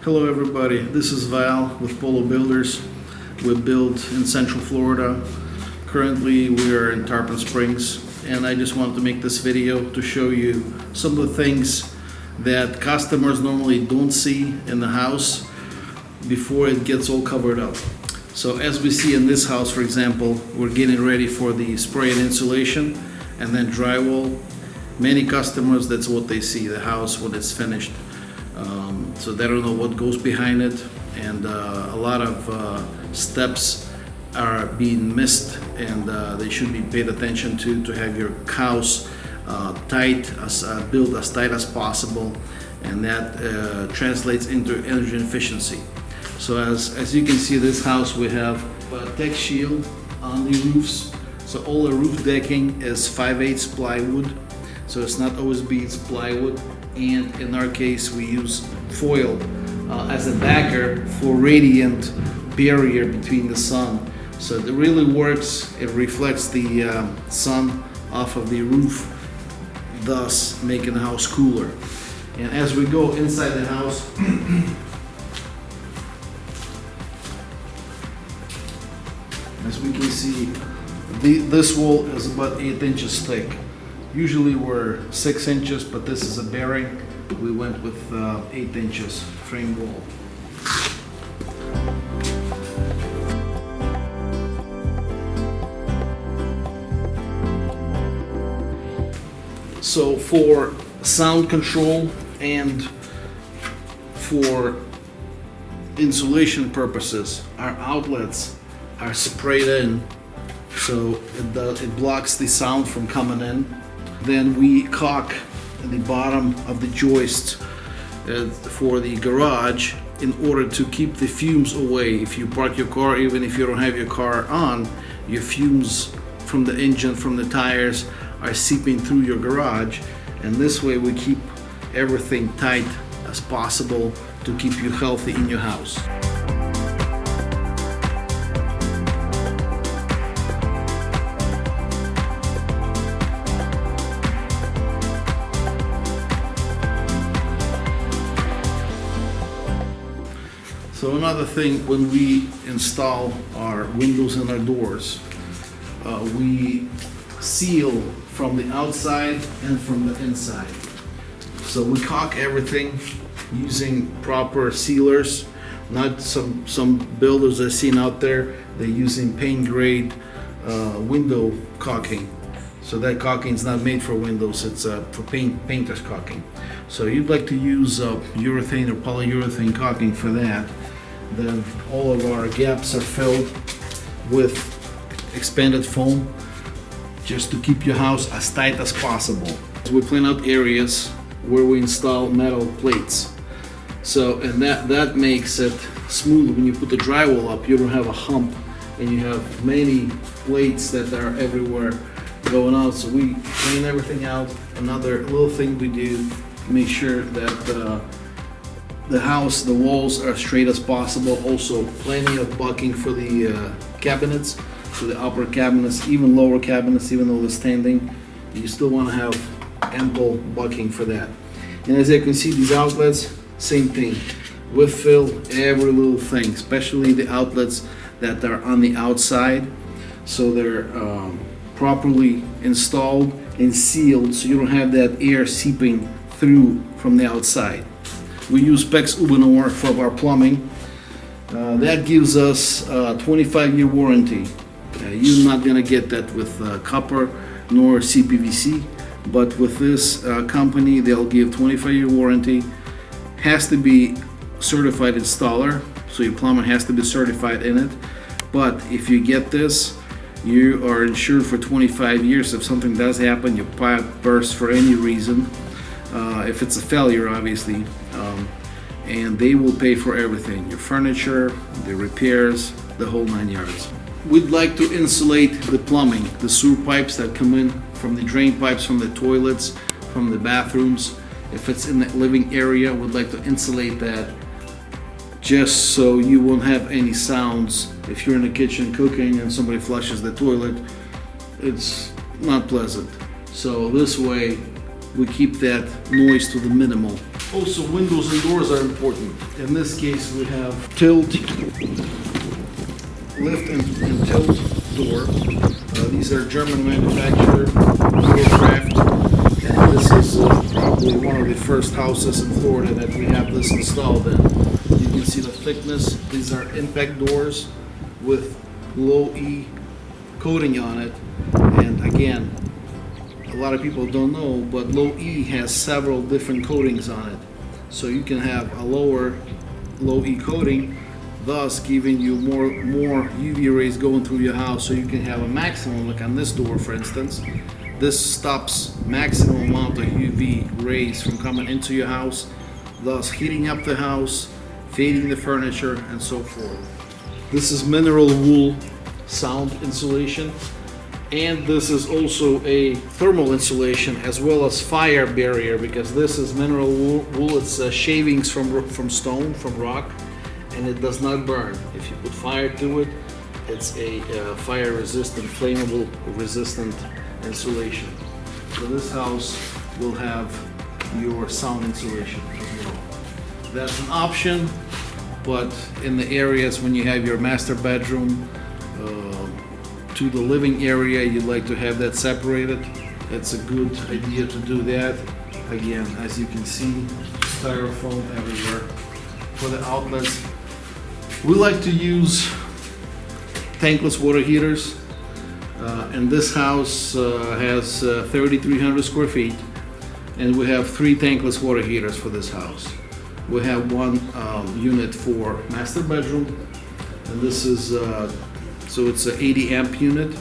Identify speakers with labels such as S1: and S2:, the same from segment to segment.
S1: Hello everybody, this is Val with Polo Builders. We build in Central Florida. Currently we are in Tarpon Springs, and I just wanted to make this video to show you some of the things that customers normally don't see in the house before it gets all covered up. So as we see in this house, for example, we're getting ready for the spray and insulation and then drywall. Many customers, that's what they see, the house when it's finished. So they don't know what goes behind it, and a lot of steps are being missed, and they should be paid attention to have your house built as tight as possible, and that translates into energy efficiency. So as you can see, this house, we have a tech shield on the roofs. So all the roof decking is 5/8 plywood, so it's not OSB, it's plywood. And in our case, we use foil as a backer for radiant barrier between the sun. So it really works. It reflects the sun off of the roof, thus making the house cooler. And as we go inside the house, as we can see, this wall is about 8 inches thick. Usually we're 6 inches, but this is a bearing. We went with 8 inches frame wall. So for sound control and for insulation purposes, our outlets are sprayed in, so it blocks the sound from coming in. Then we caulk the bottom of the joist for the garage in order to keep the fumes away. If you park your car, even if you don't have your car on, your fumes from the engine, from the tires, are seeping through your garage, and this way we keep everything tight as possible to keep you healthy in your house. So another thing, when we install our windows and our doors, we seal from the outside and from the inside. So we caulk everything using proper sealers, not some builders I've seen out there, they're using paint grade window caulking. So that caulking is not made for windows, it's for painter's caulking. So you'd like to use urethane or polyurethane caulking for that. Then all of our gaps are filled with expanded foam just to keep your house as tight as possible. We plan out areas where we install metal plates. So, and that makes it smooth. When you put the drywall up, you don't have a hump and you have many plates that are everywhere going out. So we clean everything out. Another little thing we do, make sure that the house, the walls are straight as possible. Also plenty of bucking for the cabinets, for the upper cabinets, even lower cabinets, even though they're standing, you still want to have ample bucking for that. And as you can see, these outlets, same thing. We fill every little thing, especially the outlets that are on the outside, so they're properly installed and sealed, so you don't have that air seeping through from the outside. We use PEX Ubenor for our plumbing. That gives us a 25-year warranty. You're not gonna get that with copper nor CPVC, but with this company, they'll give 25-year warranty. Has to be certified installer, so your plumber has to be certified in it. But if you get this, you are insured for 25 years. If something does happen, your pipe bursts for any reason, if it's a failure, obviously, and they will pay for everything, your furniture, the repairs, the whole 9 yards. We'd like to insulate the plumbing, the sewer pipes that come in from the drain pipes, from the toilets, from the bathrooms. If it's in the living area, we'd like to insulate that just so you won't have any sounds. If you're in the kitchen cooking and somebody flushes the toilet, it's not pleasant. So this way we keep that noise to the minimal. Also, windows and doors are important. In this case, we have tilt, lift and tilt door. These are German manufactured, Craft, and this is probably one of the first houses in Florida that we have this installed in. You can see the thickness. These are impact doors with low E coating on it, and again, a lot of people don't know, but low E has several different coatings on it. So you can have a low E coating, thus giving you more UV rays going through your house, so you can have a maximum, like on this door for instance. This stops maximum amount of UV rays from coming into your house, thus heating up the house, fading the furniture, and so forth. This is mineral wool sound insulation, and this is also a thermal insulation as well as fire barrier, because this is mineral wool. It's shavings from stone, from rock, and it does not burn. If you put fire to it, it's a fire resistant, flammable resistant insulation. So this house will have your sound insulation as well. That's an option, but in the areas when you have your master bedroom to the living area, you'd like to have that separated. It's a good idea to do that. Again, as you can see, styrofoam everywhere. For the outlets, we like to use tankless water heaters. And this house has 3,300 square feet, and we have 3 tankless water heaters for this house. We have one unit for master bedroom, and this is so it's an 80 amp unit,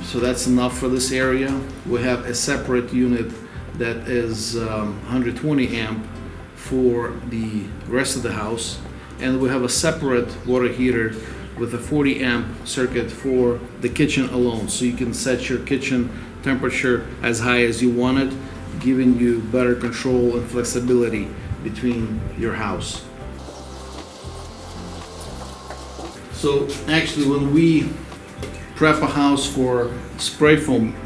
S1: so that's enough for this area. We have a separate unit that is 120 amp for the rest of the house, and we have a separate water heater with a 40 amp circuit for the kitchen alone, so you can set your kitchen temperature as high as you want it, giving you better control and flexibility between your house. So actually, when we prep a house for spray foam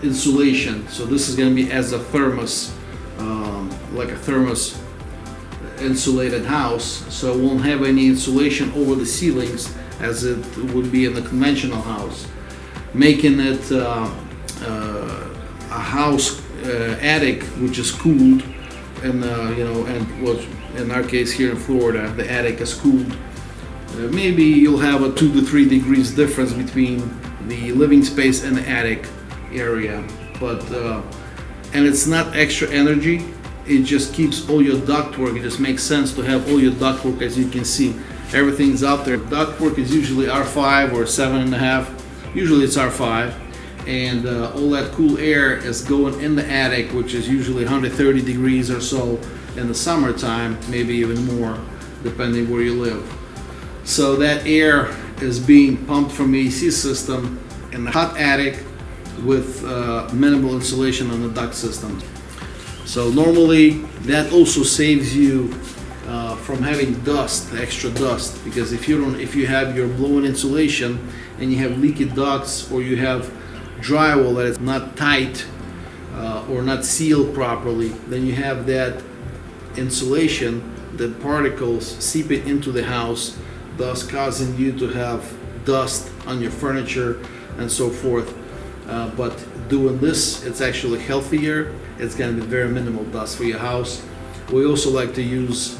S1: insulation, so this is going to be as a thermos, like a thermos insulated house, so it won't have any insulation over the ceilings as it would be in the conventional house, making it a house attic which is cooled, and and well, in our case here in Florida, the attic is cooled. Maybe you'll have a 2 to 3 degrees difference between the living space and the attic area, but and it's not extra energy. It just keeps all your ductwork. It just makes sense to have all your ductwork. As you can see, everything's out there. Ductwork is usually R5 or 7.5. Usually it's R5, and all that cool air is going in the attic, which is usually 130 degrees or so in the summertime, maybe even more, depending where you live. So that air is being pumped from the AC system in the hot attic with minimal insulation on the duct system. So normally that also saves you from having dust, extra dust, because if you have your blown insulation and you have leaky ducts, or you have drywall that is not tight or not sealed properly, then you have that insulation, the particles seeping into the house, thus causing you to have dust on your furniture and so forth. But doing this, it's actually healthier. It's going to be very minimal dust for your house. We also like to use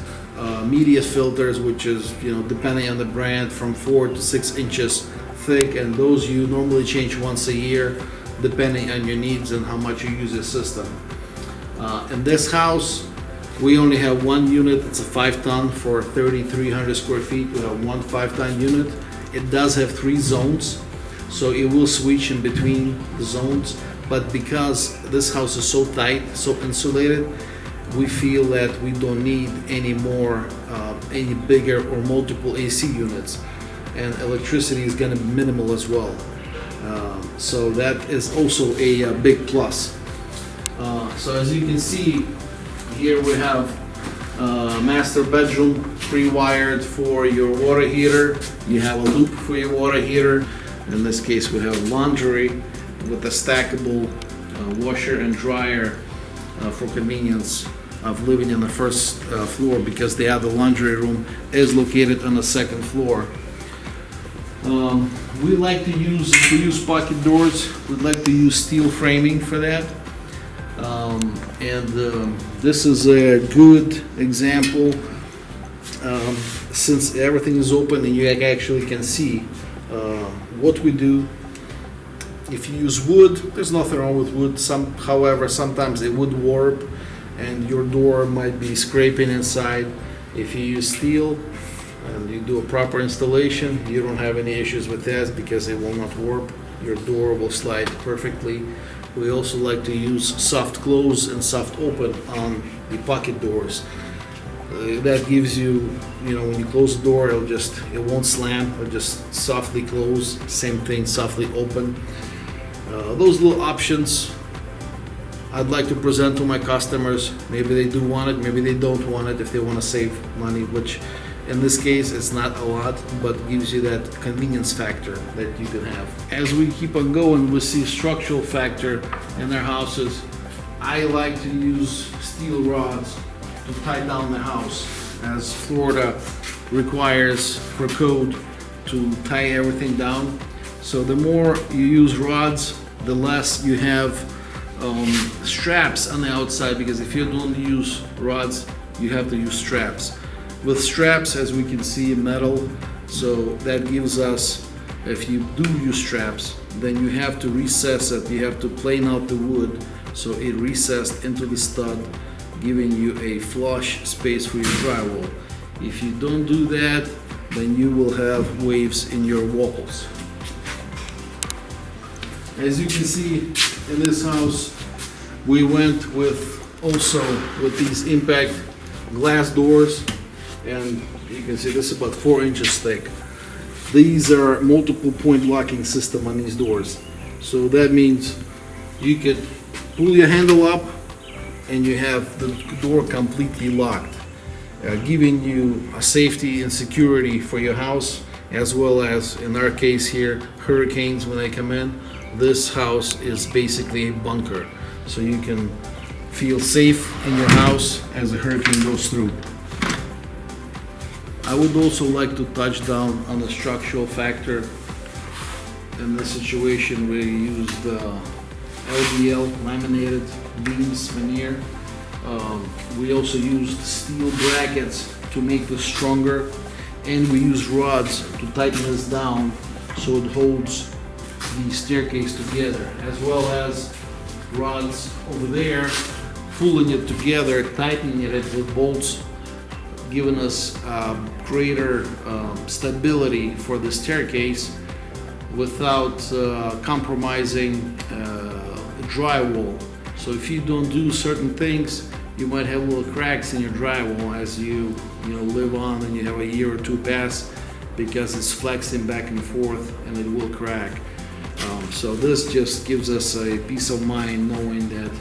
S1: media filters, which is, depending on the brand, from 4 to 6 inches thick, and those you normally change once a year, depending on your needs and how much you use the system. In this house, we only have one unit. It's a 5-ton for 3,300 square feet. We have one 5-ton unit. It does have 3 zones, so it will switch in between the zones. But because this house is so tight, so insulated, we feel that we don't need any more, any bigger or multiple AC units. And electricity is going to be minimal as well. So that is also a big plus. So as you can see, here we have master bedroom pre-wired for your water heater. You have a loop for your water heater. In this case, we have laundry with a stackable washer and dryer for convenience of living in the first floor, because the other laundry room is located on the second floor. We like to use pocket doors. We'd like to use steel framing for that. This is a good example, since everything is open and you actually can see what we do. If you use wood, there's nothing wrong with wood. However, sometimes it would warp and your door might be scraping inside. If you use steel and you do a proper installation, you don't have any issues with that because it will not warp. Your door will slide perfectly. We also like to use soft close and soft open on the pocket doors. That gives you, when you close the door, it won't slam, it'll just softly close. Same thing, softly open. Those little options I'd like to present to my customers. Maybe they do want it, maybe they don't want it, if they want to save money, which in this case it's not a lot, but gives you that convenience factor that you can have. As we keep on going, we see structural factor in their houses. I like to use steel rods to tie down the house, as Florida requires for code to tie everything down. So the more you use rods, the less you have straps on the outside, because if you don't use rods, you have to use straps. With straps, as we can see, metal, so that gives us, if you do use straps, then you have to recess it, you have to plane out the wood so it recessed into the stud, giving you a flush space for your drywall. If you don't do that, then you will have waves in your walls. As you can see in this house, we went with these impact glass doors, and you can see this is about 4 inches thick. These are multiple point locking system on these doors. So that means you could pull your handle up and you have the door completely locked, giving you a safety and security for your house, as well as, in our case here, hurricanes when they come in. This house is basically a bunker, so you can feel safe in your house as a hurricane goes through. I would also like to touch down on the structural factor. In this situation, we used LVL, laminated beams, veneer. We also used steel brackets to make this stronger, and we use rods to tighten this down so it holds the staircase together, as well as rods over there, pulling it together, tightening it with bolts, giving us greater stability for the staircase without compromising drywall. So if you don't do certain things, you might have little cracks in your drywall as you live on and you have a year or two pass, because it's flexing back and forth and it will crack. So this just gives us a peace of mind knowing that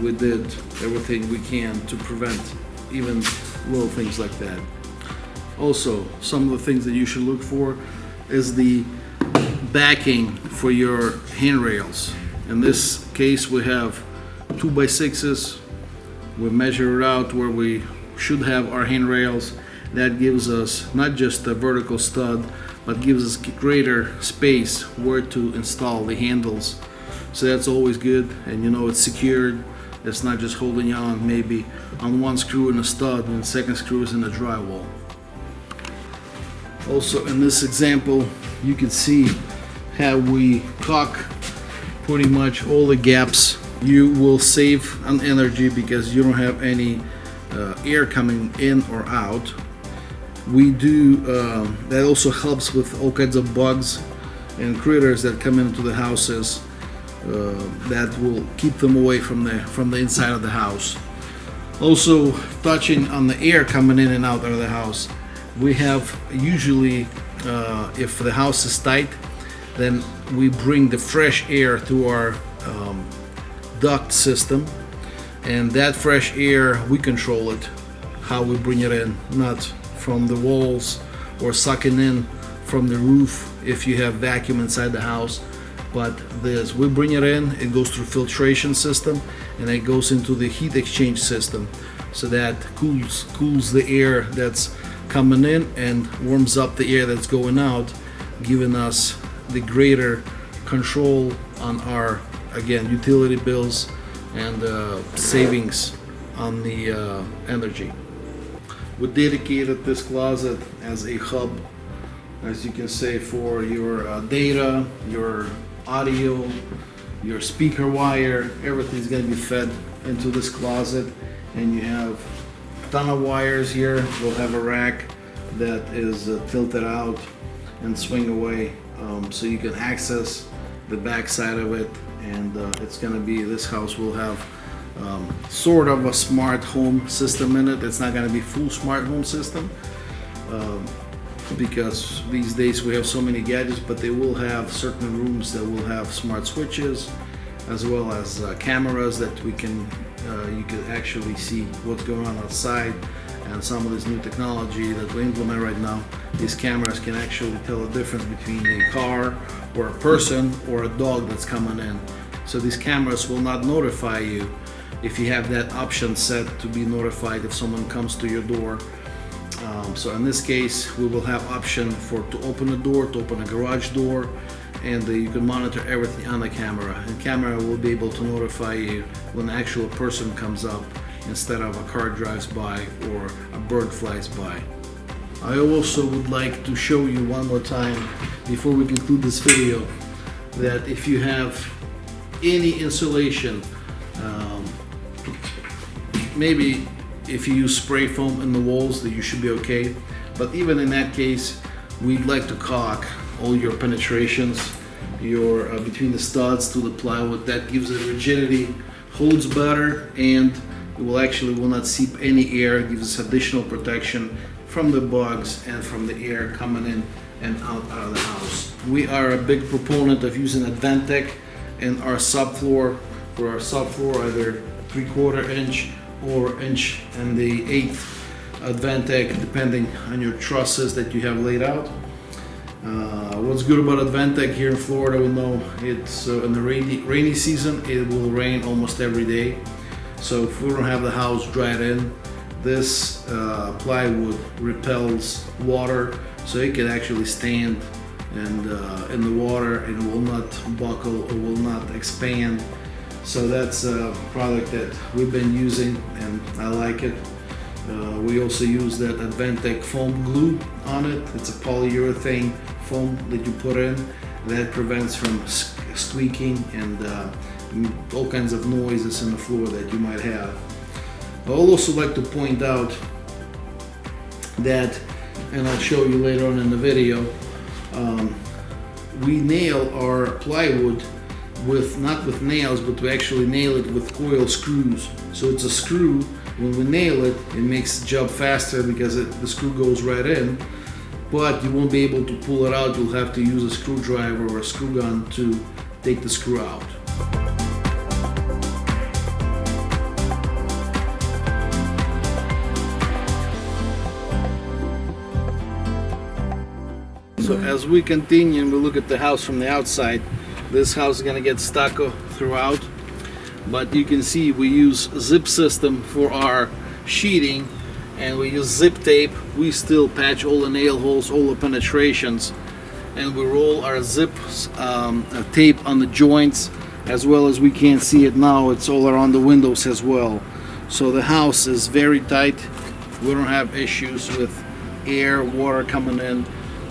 S1: we did everything we can to prevent even little things like that. Also, some of the things that you should look for is the backing for your handrails. In this case, we have 2x6s. We measure it out where we should have our handrails. That gives us not just a vertical stud, but gives us greater space where to install the handles. So that's always good, and it's secured. It's not just holding on maybe on one screw in a stud and the second screw is in the drywall. Also in this example, you can see how we caulk pretty much all the gaps. You will save on energy because you don't have any air coming in or out. We do, that also helps with all kinds of bugs and critters that come into the houses. That will keep them away from the inside of the house. Also, touching on the air coming in and out of the house, we have usually, if the house is tight, then we bring the fresh air through our duct system, and that fresh air, we control it, how we bring it in, not from the walls or sucking in from the roof if you have vacuum inside the house, But this, we bring it in, it goes through filtration system, and it goes into the heat exchange system, so that cools the air that's coming in and warms up the air that's going out, giving us the greater control on our, again, utility bills and savings on the energy. We dedicated this closet as a hub, as you can say, for your data, your audio, your speaker wire. Everything's going to be fed into this closet, and you have a ton of wires here. We'll have a rack that is tilted out and swing away, so you can access the back side of it. And it's going to be, this house will have sort of a smart home system in it. It's not going to be full smart home system, because these days we have so many gadgets, but they will have certain rooms that will have smart switches, as well as cameras that we can you can actually see what's going on outside. And some of this new technology that we implement right now, these cameras can actually tell the difference between a car or a person or a dog that's coming in. So these cameras will not notify you if you have that option set to be notified if someone comes to your door. So in this case, we will have option to open a door, to open a garage door, and you can monitor everything on the camera. And camera will be able to notify you when an actual person comes up instead of a car drives by or a bird flies by. I also would like to show you one more time before we conclude this video that if you have any insulation, maybe if you use spray foam in the walls, that you should be okay. But even in that case, we'd like to caulk all your penetrations, your between the studs to the plywood. That gives it rigidity, holds better, and it will not seep any air. It gives us additional protection from the bugs and from the air coming in and out of the house. We are a big proponent of using Advantech in our subfloor. For our subfloor, either 3/4 inch or inch and the 1/8 Advantech, depending on your trusses that you have laid out. What's good about Advantech here in Florida, we know it's in the rainy season, it will rain almost every day. So if we don't have the house dried in, this plywood repels water, so it can actually stand and in the water, and will not buckle or will not expand. So that's a product that we've been using, and I like it. We also use that Advantech foam glue on it. It's a polyurethane foam that you put in that prevents from squeaking and all kinds of noises in the floor that you might have. I would also like to point out that, and I'll show you later on in the video, we nail our plywood not with nails, but we actually nail it with coil screws. So it's a screw. When we nail it, it makes the job faster because the screw goes right in, but you won't be able to pull it out. You'll have to use a screwdriver or a screw gun to take the screw out. So as we continue and we look at the house from the outside, this house is going to get stucco throughout, but you can see we use zip system for our sheeting, and we use zip tape. We still patch all the nail holes, all the penetrations, and we roll our zip tape on the joints, as well as we can't see it now, it's all around the windows as well. So the house is very tight. We don't have issues with air, water coming in,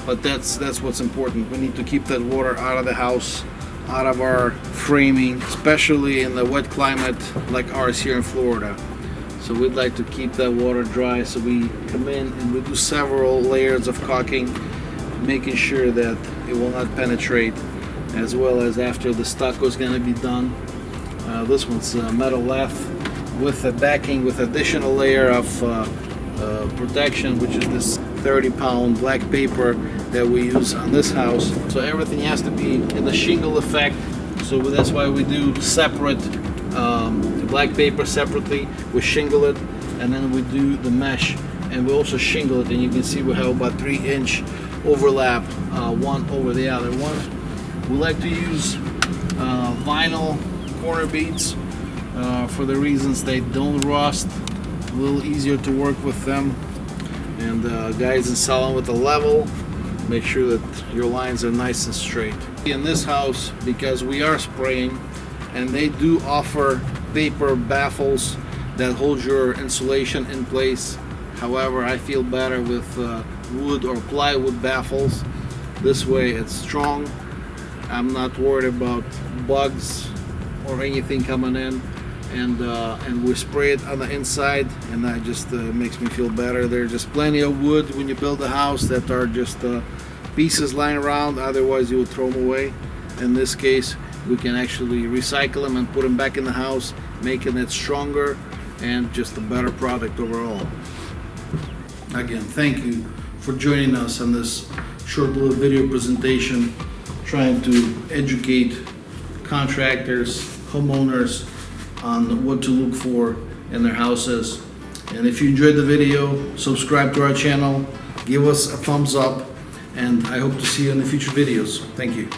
S1: but that's what's important. We need to keep that water out of the house, out of our framing, especially in the wet climate like ours here in Florida. So we'd like to keep that water dry, so we come in and we do several layers of caulking, making sure that it will not penetrate, as well as after the stucco is going to be done. This one's metal lath with a backing with additional layer of protection, which is this 30-pound black paper that we use on this house. So everything has to be in the shingle effect, so that's why we do separate the black paper separately. We shingle it, and then we do the mesh, and we also shingle it, and you can see we have about 3-inch overlap, one over the other one. We like to use vinyl corner beads for the reasons they don't rust, a little easier to work with them. And guys install them with a level, make sure that your lines are nice and straight. In this house, because we are spraying, and they do offer paper baffles that hold your insulation in place. However, I feel better with wood or plywood baffles. This way it's strong. I'm not worried about bugs or anything coming in, and we spray it on the inside, and that just makes me feel better. There's just plenty of wood when you build a house that are just pieces lying around, otherwise you would throw them away. In this case, we can actually recycle them and put them back in the house, making it stronger and just a better product overall. Again, thank you for joining us on this short little video presentation trying to educate contractors, homeowners on what to look for in their houses. And if you enjoyed the video, subscribe to our channel, give us a thumbs up, and I hope to see you in the future videos. Thank you.